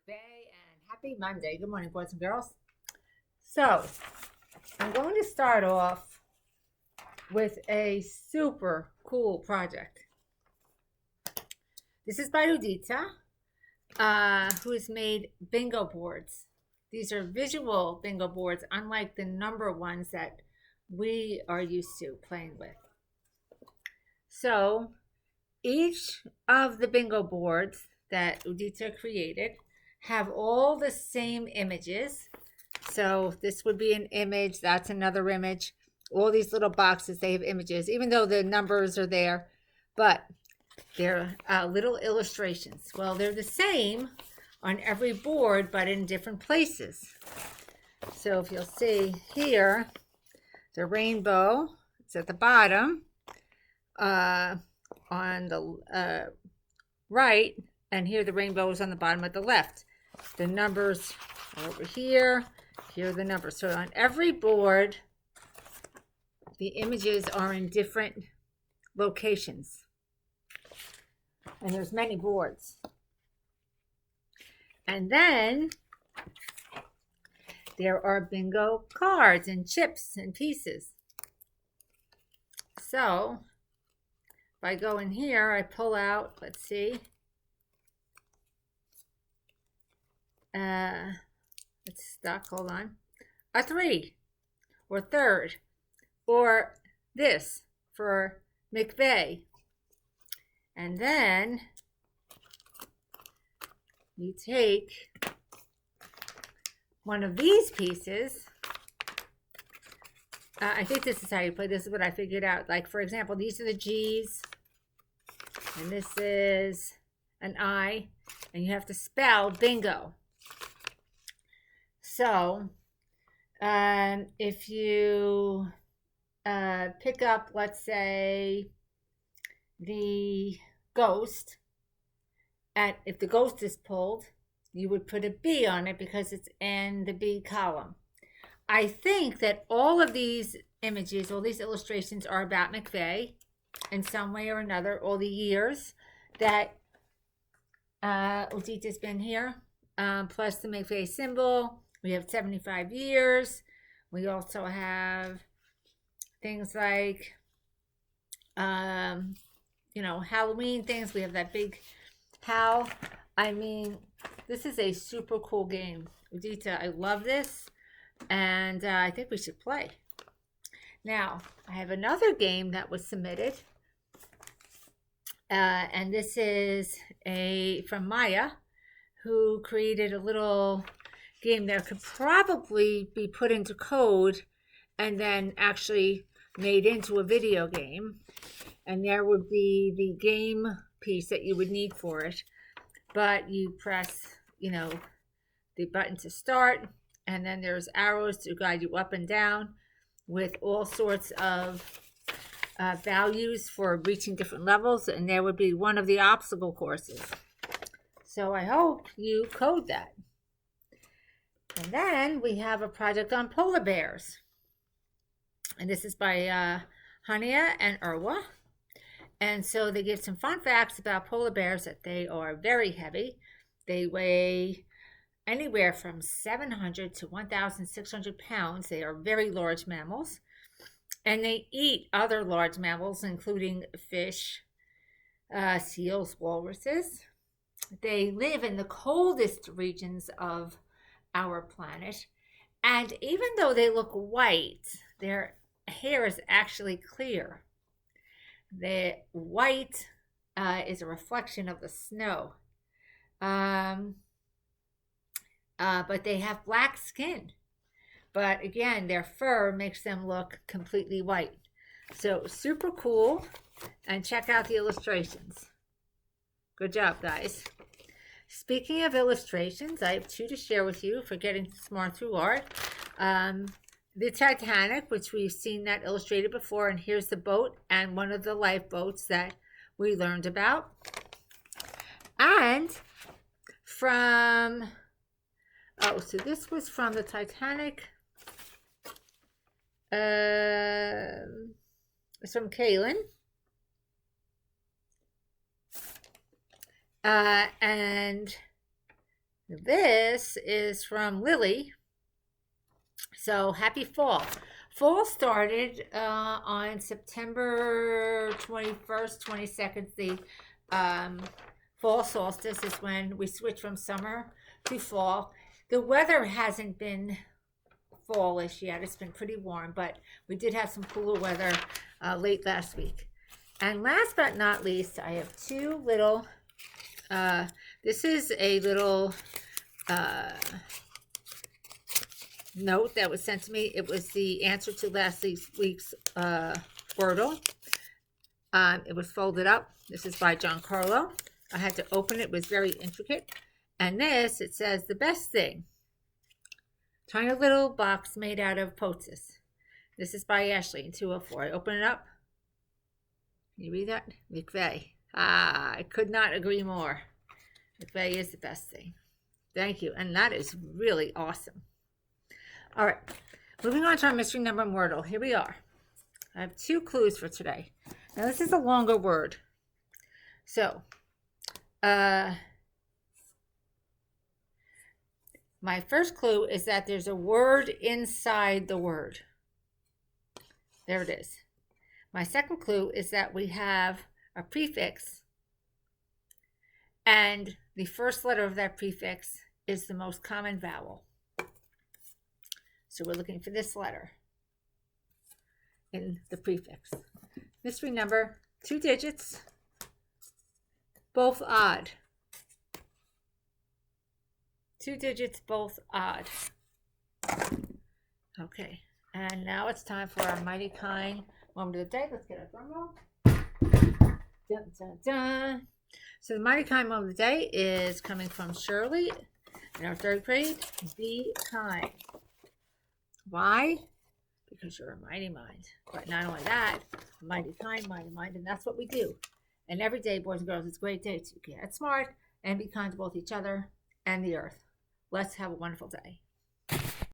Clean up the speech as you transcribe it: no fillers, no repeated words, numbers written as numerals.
Bay and happy Monday. Good morning, boys and girls. So, I'm going to start off with a super cool project. This is by Udita, who has made bingo boards. These are visual bingo boards, unlike the number ones that we are used to playing with. So, each of the bingo boards that Udita created have all the same images. So this would be an image, that's another image. All these little boxes, they have images, even though the numbers are there, but they're little illustrations. Well, they're the same on every board, but in different places. So if you'll see here, the rainbow, it's at the bottom. On the right, and here the rainbow is on the bottom at the left. The numbers are over here. Here are the numbers. So on every board, the images are in different locations. And there's many boards. And then there are bingo cards and chips and pieces. So if I go in here, I pull out, let's see. It's stuck, hold on. A 3 or third, or this for McVeigh. And then you take one of these pieces. I think this is how you play. This is what I figured out. Like, for example, these are the G's, and this is an I, and you have to spell bingo. So if you pick up, let's say, the ghost, and if the ghost is pulled, you would put a B on it because it's in the B column. I think that all of these images, all these illustrations are about McVeigh in some way or another, all the years that Udita's been here, plus the McVeigh symbol. We have 75 years. We also have things like, Halloween things. We have that big Hal. I mean, this is a super cool game. Udita, I love this. And I think we should play. Now, I have another game that was submitted. And this is from Maya, who created a little game that could probably be put into code and then actually made into a video game. And there would be the game piece that you would need for it. But you press, the button to start, and then there's arrows to guide you up and down with all sorts of values for reaching different levels, and there would be one of the obstacle courses. So I hope you code that. And then we have a project on polar bears. And this is by Hania and Irwa. And so they give some fun facts about polar bears, that they are very heavy. They weigh anywhere from 700 to 1,600 pounds. They are very large mammals. And they eat other large mammals, including fish, seals, walruses. They live in the coldest regions of our planet. And even though they look white, their hair is actually clear. The white is a reflection of the snow. But they have black skin. But again, their fur makes them look completely white. So super cool. And check out the illustrations. Good job, guys. Speaking of illustrations, I have 2 to share with you for getting smart through art. The Titanic, which we've seen that illustrated before, and here's the boat and one of the lifeboats that we learned about. And so this was from the Titanic. It's from Kaylin. And This is from Lily. So happy fall. Fall started on September 21st, 22nd. The fall solstice is when we switch from summer to fall. The weather hasn't been fallish yet. It's been pretty warm, but we did have some cooler weather late last week. And last but not least, I have two little, this is a little note that was sent to me. It was the answer to last week's Wordle. It was folded up. This is by Giancarlo. I had to open it. It was very intricate. And this, it says, the best thing. Tiny little box made out of Potus. This is by Ashley in 204. I open it up. Can you read that? McVeigh. I could not agree more. McVeigh is the best thing. Thank you. And that is really awesome. All right. Moving on to our mystery number Wordle. Here we are. I have two clues for today. Now, this is a longer word. So, my first clue is that there's a word inside the word. There it is. My second clue is that we have a prefix, and the first letter of that prefix is the most common vowel. So we're looking for this letter in the prefix. Mystery number, 2 digits, both odd. 2 digits, both odd. Okay, and now it's time for our mighty kind moment of the day. Let's get a drum roll. Dun, dun, dun. So the mighty kind moment of the day is coming from Shirley in our 3rd grade. Be kind. Why? Because you're a mighty mind. But not only that, mighty kind, mighty mind, and that's what we do. And every day, boys and girls, it's a great day to get smart and be kind to both each other and the earth. Let's have a wonderful day.